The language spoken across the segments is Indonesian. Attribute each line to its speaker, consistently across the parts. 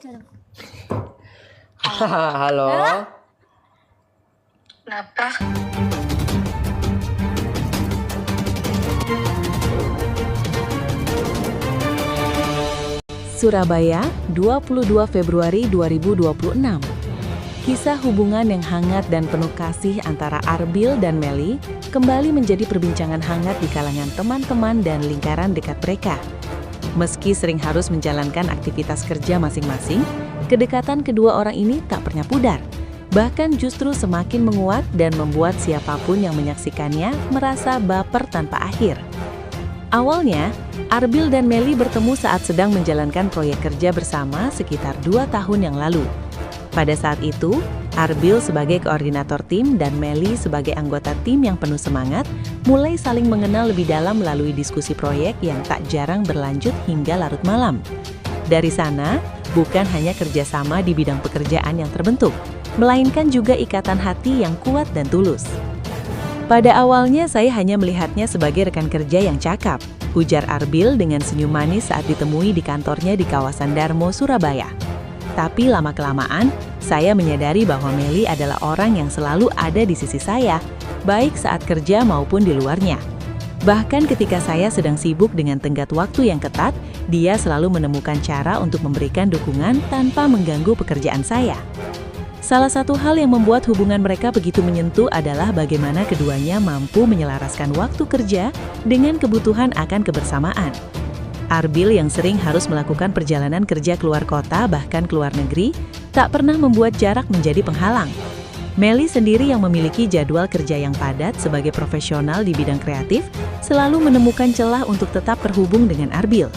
Speaker 1: dong.
Speaker 2: Halo.
Speaker 3: Kenapa?
Speaker 4: Surabaya, 22 Februari 2026. Kisah hubungan yang hangat dan penuh kasih antara Arbil dan Melly kembali menjadi perbincangan hangat di kalangan teman-teman dan lingkaran dekat mereka. Meski sering harus menjalankan aktivitas kerja masing-masing, kedekatan kedua orang ini tak pernah pudar. Bahkan justru semakin menguat dan membuat siapapun yang menyaksikannya merasa baper tanpa akhir. Awalnya, Arbil dan Melly bertemu saat sedang menjalankan proyek kerja bersama sekitar 2 tahun yang lalu. Pada saat itu, Arbil sebagai koordinator tim dan Melly sebagai anggota tim yang penuh semangat, mulai saling mengenal lebih dalam melalui diskusi proyek yang tak jarang berlanjut hingga larut malam. Dari sana, bukan hanya kerjasama di bidang pekerjaan yang terbentuk, melainkan juga ikatan hati yang kuat dan tulus. Pada awalnya saya hanya melihatnya sebagai rekan kerja yang cakap, ujar Arbil dengan senyum manis saat ditemui di kantornya di kawasan Darmo, Surabaya. Tapi lama-kelamaan, saya menyadari bahwa Melly adalah orang yang selalu ada di sisi saya, baik saat kerja maupun di luarnya. Bahkan ketika saya sedang sibuk dengan tenggat waktu yang ketat, dia selalu menemukan cara untuk memberikan dukungan tanpa mengganggu pekerjaan saya. Salah satu hal yang membuat hubungan mereka begitu menyentuh adalah bagaimana keduanya mampu menyelaraskan waktu kerja dengan kebutuhan akan kebersamaan. Arbil yang sering harus melakukan perjalanan kerja keluar kota bahkan keluar negeri, tak pernah membuat jarak menjadi penghalang. Melly sendiri yang memiliki jadwal kerja yang padat sebagai profesional di bidang kreatif, selalu menemukan celah untuk tetap terhubung dengan Arbil.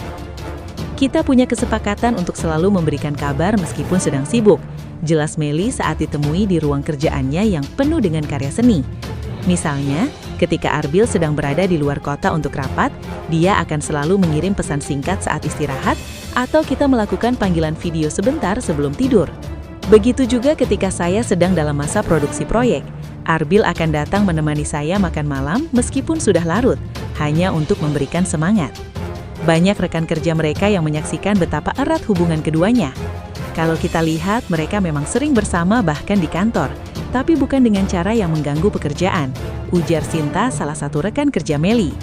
Speaker 4: Kita punya kesepakatan untuk selalu memberikan kabar meskipun sedang sibuk, jelas Melly saat ditemui di ruang kerjaannya yang penuh dengan karya seni. Misalnya, ketika Arbil sedang berada di luar kota untuk rapat, dia akan selalu mengirim pesan singkat saat istirahat atau kita melakukan panggilan video sebentar sebelum tidur. Begitu juga ketika saya sedang dalam masa produksi proyek, Arbil akan datang menemani saya makan malam meskipun sudah larut, hanya untuk memberikan semangat. Banyak rekan kerja mereka yang menyaksikan betapa erat hubungan keduanya. Kalau kita lihat, mereka memang sering bersama bahkan di kantor, tapi bukan dengan cara yang mengganggu pekerjaan, ujar Sinta, salah satu rekan kerja Melly.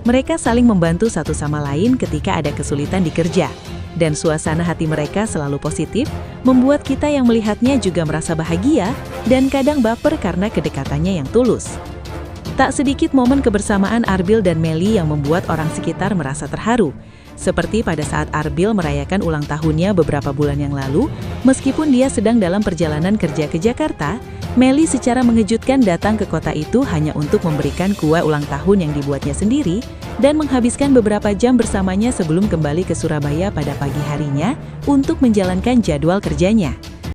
Speaker 4: Mereka saling membantu satu sama lain ketika ada kesulitan di kerja, dan suasana hati mereka selalu positif, membuat kita yang melihatnya juga merasa bahagia dan kadang baper karena kedekatannya yang tulus. Tak sedikit momen kebersamaan Arbil dan Melly yang membuat orang sekitar merasa terharu. Seperti pada saat Arbil merayakan ulang tahunnya beberapa bulan yang lalu, meskipun dia sedang dalam perjalanan kerja ke Jakarta, Melly secara mengejutkan datang ke kota itu hanya untuk memberikan kue ulang tahun yang dibuatnya sendiri dan menghabiskan beberapa jam bersamanya sebelum kembali ke Surabaya pada pagi harinya untuk menjalankan jadwal kerjanya.